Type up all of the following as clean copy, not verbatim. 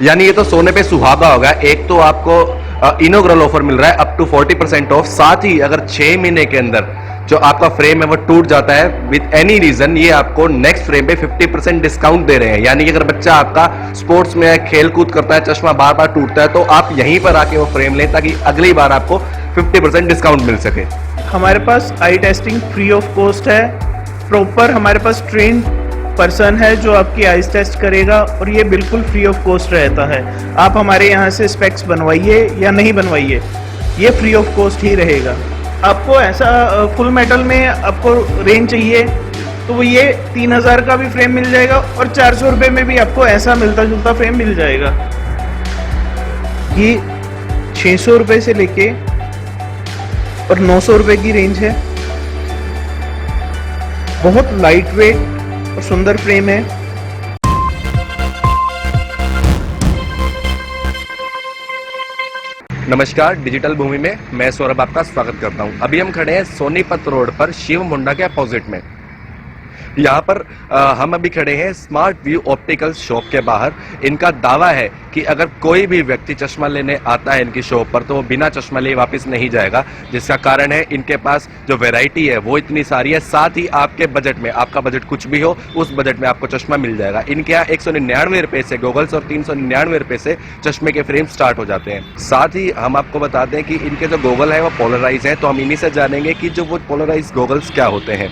यानी ये तो सोने पे सुहागा होगा। एक तो आपको इनोग्रल ऑफर मिल रहा है अप टू 40% ऑफ, साथ ही अगर 6 महीने के अंदर जो आपका फ्रेम है वो टूट जाता है विद एनी रीजन, ये आपको नेक्स्ट फ्रेम पे 50% डिस्काउंट दे रहे हैं। यानी कि अगर बच्चा आपका स्पोर्ट्स में खेल कूद करता है, चश्मा बार बार टूटता है, तो आप यहीं पर आके वो फ्रेम लें ताकि अगली बार आपको 50% डिस्काउंट मिल सके। हमारे पास आई टेस्टिंग फ्री ऑफ कॉस्ट है। प्रॉपर हमारे पास ट्रेन पर्सन है जो आपकी आइज टेस्ट करेगा और ये बिल्कुल फ्री ऑफ कॉस्ट रहता है। आप हमारे यहाँ से स्पेक्स बनवाइए या नहीं बनवाइए, ये फ्री ऑफ कॉस्ट ही रहेगा। आपको ऐसा फुल मेटल में आपको रेंज चाहिए तो वो ये 3000 का भी फ्रेम मिल जाएगा और 400 रुपये में भी आपको ऐसा मिलता जुलता फ्रेम मिल जाएगा। ये 600 रुपये से लेके और 900 रुपये की रेंज है। बहुत लाइट वेट और सुंदर फ्रेम है। नमस्कार, डिजिटल भूमि में मैं सौरभ आपका स्वागत करता हूं। अभी हम खड़े हैं सोनीपत रोड पर शिव मुंडा के अपोजिट में। यहाँ पर हम अभी खड़े हैं स्मार्ट व्यू ऑप्टिकल शॉप के बाहर। इनका दावा है कि अगर कोई भी व्यक्ति चश्मा लेने आता है इनकी शॉप पर तो वो बिना चश्मा लिए वापस नहीं जाएगा, जिसका कारण है इनके पास जो वैरायटी है वो इतनी सारी है, साथ ही आपके बजट में, आपका बजट कुछ भी हो उस बजट में आपको चश्मा मिल जाएगा। इनके यहाँ 199 रुपए से गॉगल्स और 399 रुपए से चश्मे के फ्रेम स्टार्ट हो जाते हैं। साथ ही हम आपको बता दें कि इनके जो गॉगल है वो पोलराइज है, तो हम इन्हीं से जानेंगे कि जो वो पोलराइज गॉगल्स क्या होते हैं।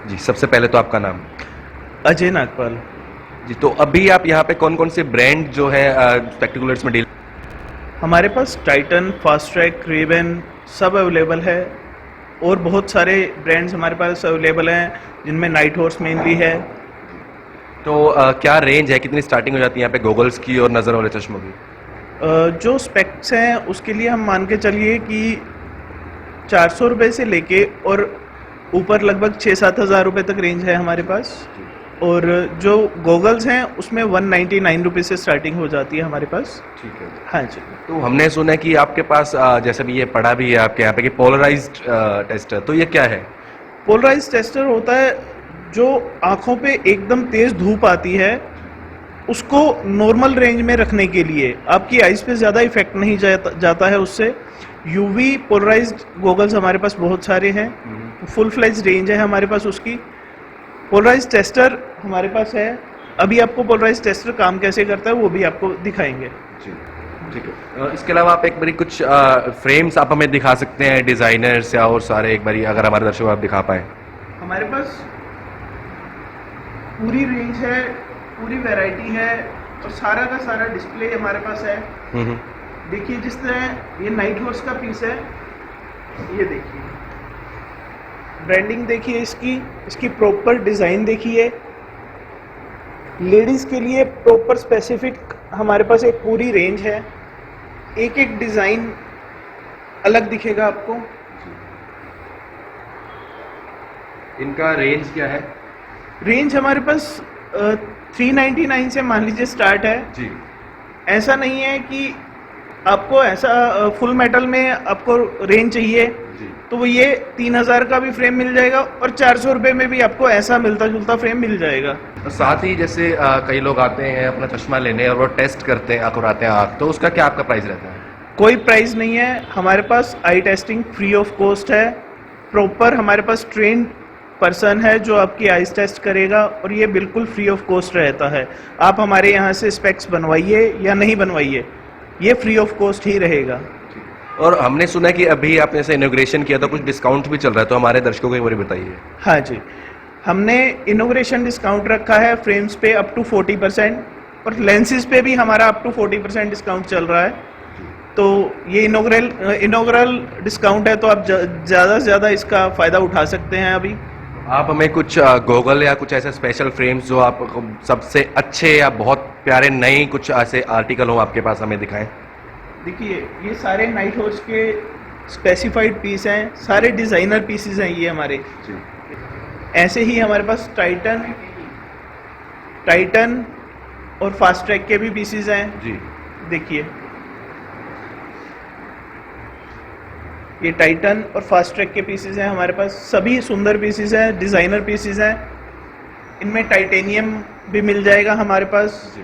जी, सबसे पहले तो आपका नाम? अजय नागपाल जी। तो अभी आप यहाँ पे कौन कौन से ब्रांड जो है स्पेक्टिकुलर्स में डील? हमारे पास टाइटन, फास्ट ट्रैक, रेबन सब अवेलेबल है और बहुत सारे ब्रांड्स हमारे पास अवेलेबल हैं जिनमें नाइट हॉर्स मेनली है। तो क्या रेंज है, कितनी स्टार्टिंग हो जाती है यहाँ पे गॉगल्स की और नज़र वाले चश्मों की? जो स्पेक्स हैं उसके लिए हम मान के चलिए कि 400 रुपये से लेके और ऊपर लगभग 6-7 हज़ार रुपये तक रेंज है हमारे पास। और जो गॉगल्स हैं उसमें 199 रुपये से स्टार्टिंग हो जाती है हमारे पास। ठीक है। हाँ जी। तो हमने सुना है कि आपके पास जैसे भी ये पढ़ा भी है आपके यहाँ पे कि पोलराइज्ड टेस्टर, तो ये क्या है? पोलराइज टेस्टर होता है जो आँखों पे एकदम तेज़ धूप आती है उसको नॉर्मल रेंज में रखने के लिए, आपकी आइज़ पे ज़्यादा इफेक्ट नहीं जाता है उससे। यूवी पोलराइज्ड गॉगल्स हमारे पास बहुत सारे हैं, फुल फ्लेज रेंज है हमारे पास उसकी। पोलराइज टेस्टर हमारे पास है। अभी आपको पोलराइज टेस्टर काम कैसे करता है वो भी आपको दिखाएंगे। जी, ठीक है। इसके अलावा आप एक बारी कुछ फ्रेम्स आप हमें दिखा सकते हैं डिज़ाइनर्स या और सारे, एक बारी अगर हमारे दर्शकों आप दिखा पाएँ। हमारे पास पूरी रेंज है, पूरी वैरायटी है और सारा का सारा डिस्प्ले हमारे पास है। देखिए जिस तरह ये नाइट हॉर्स का पीस है, ये देखिए ब्रांडिंग देखिए इसकी प्रॉपर डिज़ाइन देखिए। लेडीज़ के लिए प्रॉपर स्पेसिफिक हमारे पास एक पूरी रेंज है, एक एक डिज़ाइन अलग दिखेगा आपको। इनका रेंज क्या है? रेंज हमारे पास 399 से मान लीजिए स्टार्ट है जी। ऐसा नहीं है कि आपको ऐसा फुल मेटल में आपको रेंज चाहिए जी। तो वो ये 3000 का भी फ्रेम मिल जाएगा और 400 रुपये में भी आपको ऐसा मिलता जुलता फ्रेम मिल जाएगा। तो साथ ही जैसे कई लोग आते हैं अपना चश्मा लेने और वो टेस्ट करते हैं, आते हैं आँख, तो उसका क्या आपका प्राइस रहता है? कोई प्राइस नहीं है, हमारे पास आई टेस्टिंग फ्री ऑफ कॉस्ट है। प्रॉपर हमारे पास ट्रेन पर्सन है जो आपकी आइज टेस्ट करेगा और ये बिल्कुल फ्री ऑफ कॉस्ट रहता है। आप हमारे यहाँ से स्पेक्स बनवाइए या नहीं बनवाइए, ये फ्री ऑफ कॉस्ट ही रहेगा। और हमने सुना है कि अभी आपने ऐसे इनोग्रेशन किया तो कुछ डिस्काउंट भी चल रहा है, तो हमारे दर्शकों को एक बार बताइए। हाँ जी, हमने इनोग्रेशन डिस्काउंट रखा है फ्रेम्स पे अप टू 40% और लेंसेज पे भी हमारा अप टू 40% डिस्काउंट चल रहा है। तो ये इनोग्रल डिस्काउंट है, तो आप ज़्यादा से ज़्यादा इसका फ़ायदा उठा सकते हैं। अभी आप हमें कुछ गॉगल या कुछ ऐसे स्पेशल फ्रेम्स जो आप सबसे अच्छे या बहुत प्यारे नए कुछ ऐसे आर्टिकल हो आपके पास हमें दिखाएं। देखिए, ये सारे नाइट हॉर्स के स्पेसिफाइड पीस हैं, सारे डिज़ाइनर पीसेस हैं ये हमारे। ऐसे ही हमारे पास टाइटन और फास्ट ट्रैक के भी पीसेस हैं जी। देखिए, ये टाइटन और फास्ट ट्रैक के पीसेस हैं हमारे पास, सभी सुंदर पीसेस हैं, डिज़ाइनर पीसेस हैं। इनमें टाइटेनियम भी मिल जाएगा हमारे पास।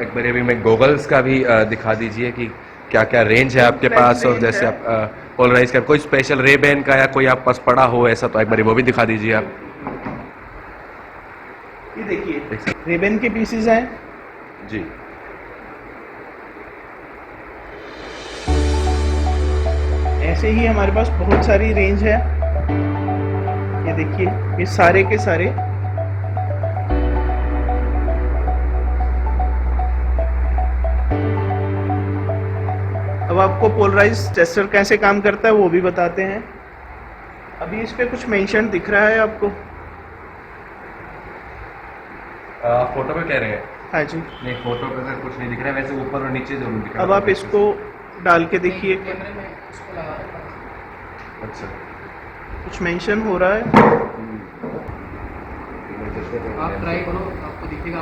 एक बार अभी मैं गॉगल्स का भी दिखा दीजिए कि क्या क्या रेंज है आपके पास, और जैसे आप पोलराइज का कोई स्पेशल रेबैन का या कोई आप पास पड़ा हो ऐसा, तो एक बार वो भी दिखा दीजिए आप। ये देखिए, रेबन के पीसेस हैं जी। ऐसे ही हमारे पास बहुत सारी रेंज है। ये देखिए, ये सारे के सारे अब आपको पोलराइज टेस्टर कैसे काम करता है वो भी बताते हैं। अभी इस पे कुछ मेंशन दिख रहा है आपको। फोटो पे कह रहे हैं? हाँ जी, नहीं, फोटो पे तो कुछ नहीं दिख रहा है, वैसे ऊपर और नीचे जरूर दिख रहा है। अब आप इसको डाल के देखिए, अच्छा, कुछ मेंशन हो रहा है। आप ट्राई करो, आपको दिखेगा।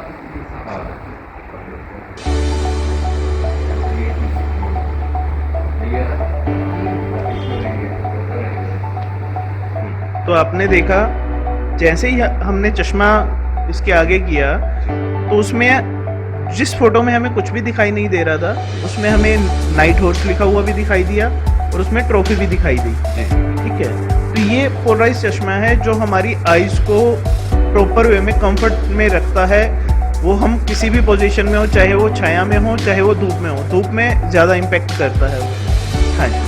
तो आपने देखा, जैसे ही हमने चश्मा इसके आगे किया तो उसमें जिस फोटो में हमें कुछ भी दिखाई नहीं दे रहा था, उसमें हमें नाइट हॉर्स लिखा हुआ भी दिखाई दिया और उसमें ट्रॉफी भी दिखाई दी। ठीक है, तो ये पोलराइज चश्मा है जो हमारी आईज को प्रॉपर वे में कंफर्ट में रखता है। वो हम किसी भी पोजीशन में हो, चाहे वो छाया में हो चाहे वो धूप में हो, धूप में ज़्यादा इम्पेक्ट करता है वो। हाँ जी,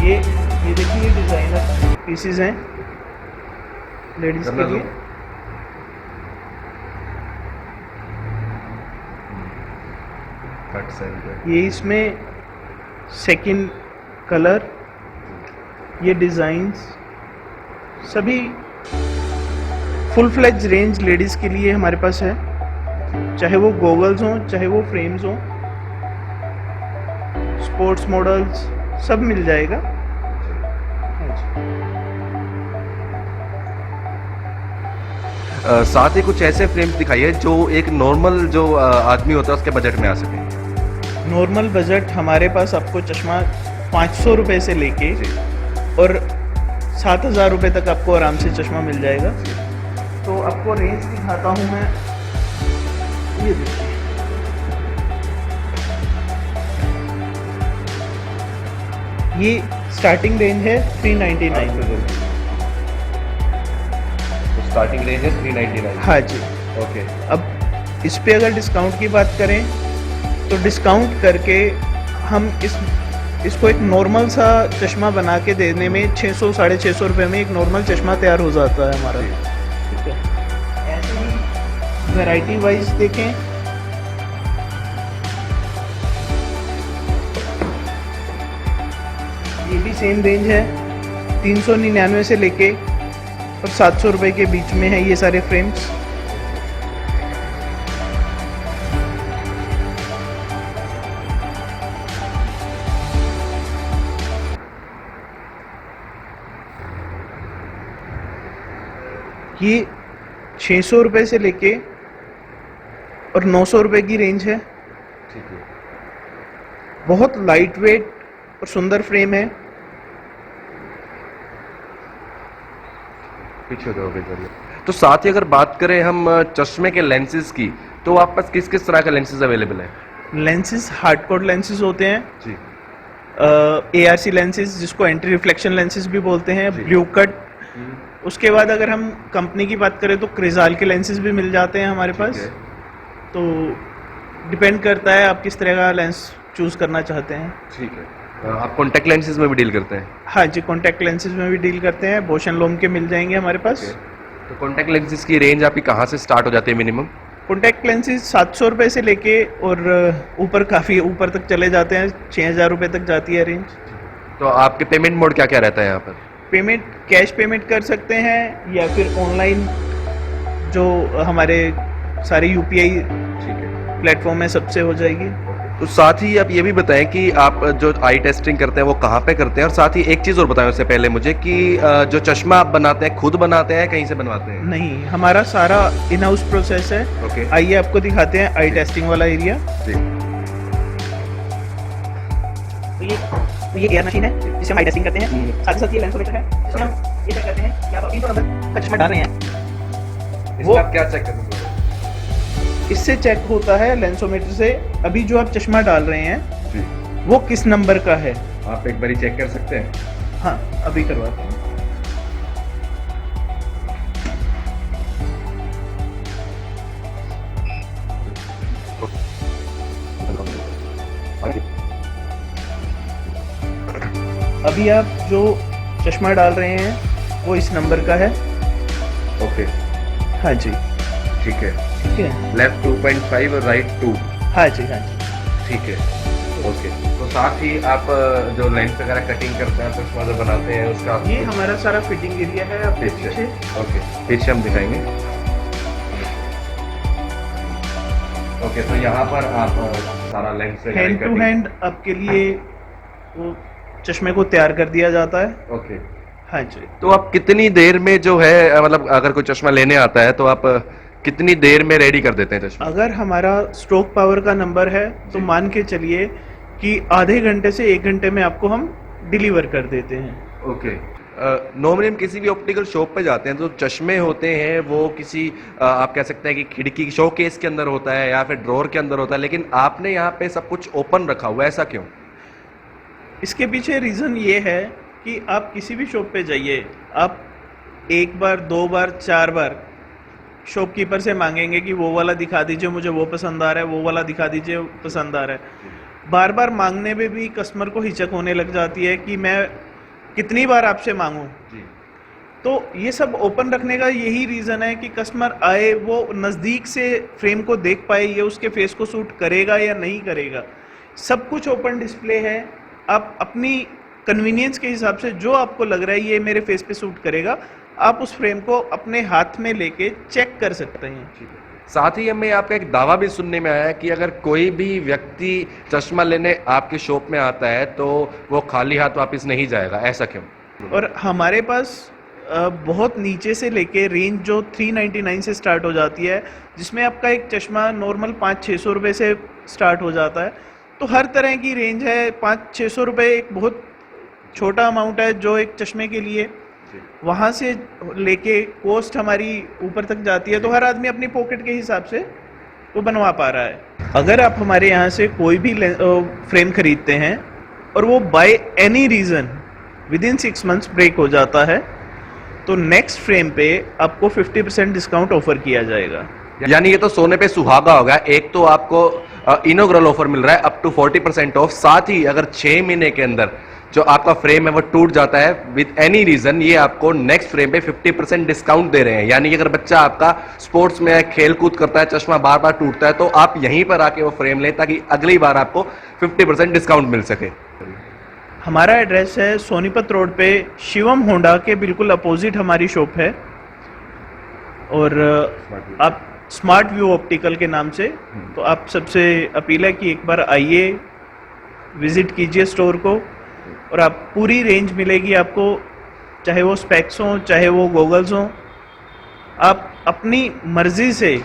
ये देखिए, डिज़ाइनर पीसेस हैं लेडीज़ के लिए। ये इसमें सेकंड कलर, ये डिज़ाइंस सभी फुल फ्लेज रेंज लेडीज़ के लिए हमारे पास है, चाहे वो गॉगल्स हों चाहे वो फ्रेम्स हों, स्पोर्ट्स मॉडल्स सब मिल जाएगा। साथ ही कुछ ऐसे फ्रेम्स दिखाइए जो एक नॉर्मल जो आदमी होता है उसके बजट में आ सके। नॉर्मल बजट हमारे पास आपको चश्मा 500 रुपये से लेके और 7,000 रुपये तक आपको आराम से चश्मा मिल जाएगा। तो आपको रेंज दिखाता हूँ मैं, ये देखिए, ये स्टार्टिंग रेंज है 399। स्टार्टिंग रेंज है 399। हाँ जी। ओके। अब इस पे अगर डिस्काउंट की बात करें तो डिस्काउंट करके हम इसको एक नॉर्मल सा चश्मा बना के देने में 600 साढ़े 600 रुपये में एक नॉर्मल चश्मा तैयार हो जाता है हमारा। ठीक है, ऐसे ही वैरायटी वाइज देखें, ये भी सेम रेंज है, 399 से लेके और 700 रुपये के बीच में है ये सारे फ्रेम्स। ये 600 रुपये से लेके और 900 रुपये की रेंज है। ठीक है। बहुत लाइट वेट और सुंदर फ्रेम है। पीछे जाओ बेटा। तो साथ ही अगर बात करें हम चश्मे के लेंसेज की, तो आप पास किस किस तरह के लेंसेज अवेलेबल हैं? लेंसेज हार्डकोर लेंसेज होते हैं जी। ARC लेंसेज जिसको एंटी रिफ्लेक्शन लेंसेज भी बोलते हैं, जी। ब्लू कट उसके बाद अगर हम कंपनी की बात करें तो क्रिजाल के लेंसेज भी मिल जाते हैं हमारे पास। ठीक है। तो डिपेंड करता है आप किस तरह का लेंस चूज़ करना चाहते हैं। ठीक है। आप कॉन्टैक्ट लेंसेज में भी डील करते हैं? हाँ जी, कॉन्टैक्ट लेंसेज में भी डील करते हैं। बोश एंड लोम के मिल जाएंगे हमारे पास। तो कॉन्टैक्ट लेंसेज की रेंज आपकी कहाँ से स्टार्ट हो जाती है मिनिमम? कॉन्टैक्ट लेंसेज 700 रुपये से लेके और ऊपर काफ़ी ऊपर तक चले जाते हैं, 6000 रुपये तक जाती है रेंज। तो आपके पेमेंट मोड क्या क्या रहता है यहाँ पर? पेमेंट कैश पेमेंट कर सकते हैं या फिर ऑनलाइन जो हमारे सारे यूपीआई ठीक है। प्लेटफॉर्म है सबसे हो जाएगी। तो साथ ही आप ये भी बताएं कि आप जो आई टेस्टिंग करते हैं वो कहाँ पे करते हैं, और साथ ही एक चीज़ और बताएं उससे पहले मुझे कि जो चश्मा आप बनाते हैं खुद बनाते हैं कहीं से बनवाते हैं? नहीं, हमारा सारा इन हाउस प्रोसेस है। ओके। आइए आपको दिखाते हैं आई टेस्टिंग वाला एरिया। जी। तो ये एयर मशीन है जिसे हम आई टेस्टिंग करते हैं। साथ ही साथ ये लेंसोमीटर है जिसमें हम ये चेक करते हैं कि आप 300 नंबर का चश्मा डाल रहे हैं। इसमें आप क्या चेक करते हैं? इससे चेक होता है लेंसोमीटर से अभी जो आप चश्मा डाल रहे हैं जी। वो किस नंबर का है। आप एक बारी चेक कर सकते हैं? हाँ, अभी करवाते हैं। अभी आप जो चश्मा डाल रहे हैं वो इस नंबर का है। ओके। हाँ जी, ठीक है। ठीक है। लेफ्ट 2.5 और राइट 2। हाँ जी, हाँ जी। ठीक है। ओके। तो साथ ही आप जो लेंस वगैरह कटिंग करते हैं चश्मा जो बनाते हैं उसका ये हमारा सारा फिटिंग एरिया है आपके पीछे। ओके, पीछे हम दिखाएंगे। ओके, तो यहाँ पर आप सारा लेंस वगैरह हैंड टू हैंड आपके लिए वो चश्मे को तैयार कर दिया जाता है। ओके। हाँ जी। तो आप कितनी देर में जो है मतलब अगर कोई चश्मा लेने आता है तो आप कितनी देर में रेडी कर देते हैं चश्मा? अगर हमारा स्ट्रोक पावर का नंबर है तो मान के चलिए कि आधे घंटे से 1 घंटे में आपको हम डिलीवर कर देते हैं। ओके। नॉर्मली हम किसी भी ऑप्टिकल शॉप पे जाते हैं तो चश्मे होते हैं वो किसी आप कह सकते हैं कि खिड़की शोकेस के अंदर होता है या फिर ड्रॉर के अंदर होता है, लेकिन आपने यहाँ पे सब कुछ ओपन रखा हुआ है, ऐसा क्यों? इसके पीछे रीज़न ये है कि आप किसी भी शॉप पे जाइए, आप 1 बार 2 बार 4 बार शॉपकीपर से मांगेंगे कि वो वाला दिखा दीजिए, मुझे वो पसंद आ रहा है, वो वाला दिखा दीजिए, पसंद आ रहा है। बार बार मांगने में भी कस्टमर को हिचक होने लग जाती है कि मैं कितनी बार आपसे मांगूं। तो ये सब ओपन रखने का यही रीज़न है कि कस्टमर आए, वो नज़दीक से फ्रेम को देख पाए, ये उसके फेस को सूट करेगा या नहीं करेगा। सब कुछ ओपन डिस्प्ले है, आप अपनी कन्वीनियंस के हिसाब से जो आपको लग रहा है ये मेरे फेस पे सूट करेगा, आप उस फ्रेम को अपने हाथ में लेके चेक कर सकते हैं। साथ ही हमें आपका एक दावा भी सुनने में आया है कि अगर कोई भी व्यक्ति चश्मा लेने आपके शॉप में आता है तो वो खाली हाथ वापस नहीं जाएगा, ऐसा क्यों? और हमारे पास बहुत नीचे से लेके रेंज जो 399 से स्टार्ट हो जाती है, जिसमें आपका एक चश्मा नॉर्मल 500-600 रुपये से स्टार्ट हो जाता है। तो हर तरह की रेंज है। 500-600 रुपये एक बहुत छोटा अमाउंट है जो एक चश्मे के लिए, वहाँ से लेके कॉस्ट हमारी ऊपर तक जाती है। तो हर आदमी अपनी पॉकेट के हिसाब से वो बनवा पा रहा है। अगर आप हमारे यहाँ से कोई भी फ्रेम खरीदते हैं और वो by any reason within 6 months break हो जाता है तो नेक्स्ट फ्रेम पे आपको 50% डिस्काउंट ऑफर किया जाएगा। यानी ये तो सोने पे सुहागा होगा। एक तो आपको इनॉग्रल ऑफर मिल रहा है अप टू 40% ऑफ, साथ ही अगर 6 महीने के अंदर जो आपका फ्रेम है वो टूट जाता है विद एनी रीजन, ये आपको नेक्स्ट फ्रेम पे 50% डिस्काउंट दे रहे हैं। यानी कि अगर बच्चा आपका स्पोर्ट्स में है, खेल कूद करता है, चश्मा बार बार टूटता है, तो आप यहीं पर आके वो फ्रेम लें ताकि अगली बार आपको 50% डिस्काउंट मिल सके। हमारा एड्रेस है सोनीपत रोड पे, शिवम होंडा के बिल्कुल अपोजिट हमारी शॉप है। और आप स्मार्ट व्यू ऑप्टिकल के नाम से, तो आप सबसे अपील है कि एक बार आइए, विजिट कीजिए स्टोर को, और आप पूरी रेंज मिलेगी आपको, चाहे वो स्पेक्स हों चाहे वो गॉगल्स हों। आप अपनी मर्जी से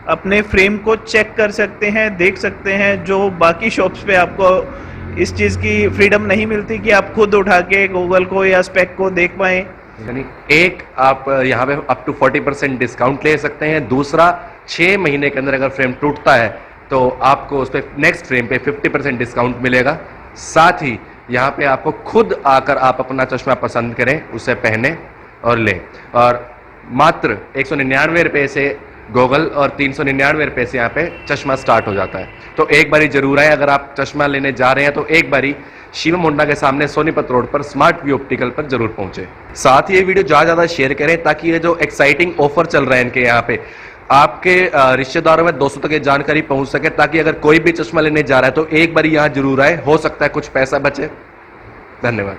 अपने फ्रेम को चेक कर सकते हैं, देख सकते हैं, जो बाकी शॉप्स पे आपको इस चीज़ की फ्रीडम नहीं मिलती कि आप खुद उठा के गूगल को या स्पेक को देख पाएँ। यानी एक आप यहाँ पे अप टू 40% डिस्काउंट ले सकते हैं। दूसरा, 6 महीने के अंदर अगर फ्रेम टूटता है तो आपको उस पर नेक्स्ट फ्रेम पे 50% डिस्काउंट मिलेगा। साथ ही यहाँ पे आपको खुद आकर आप अपना चश्मा पसंद करें, उसे पहने, और लें। और मात्र 199 रुपये से गॉगल और 399 रुपये से यहाँ पे चश्मा स्टार्ट हो जाता है। तो एक बारी जरूर आए, अगर आप चश्मा लेने जा रहे हैं तो एक बारी शिवम होंडा के सामने सोनीपत रोड पर स्मार्ट व्यू ऑप्टिकल पर जरूर पहुंचे। साथ ही ये वीडियो ज्यादा शेयर करें ताकि ये जो एक्साइटिंग ऑफर चल रहा है इनके यहाँ पे आपके रिश्तेदारों में दोस्तों तक ये जानकारी पहुंच सके, ताकि अगर कोई भी चश्मा लेने जा रहा है तो एक बारी यहाँ जरूर आए, हो सकता है कुछ पैसा बचे। धन्यवाद।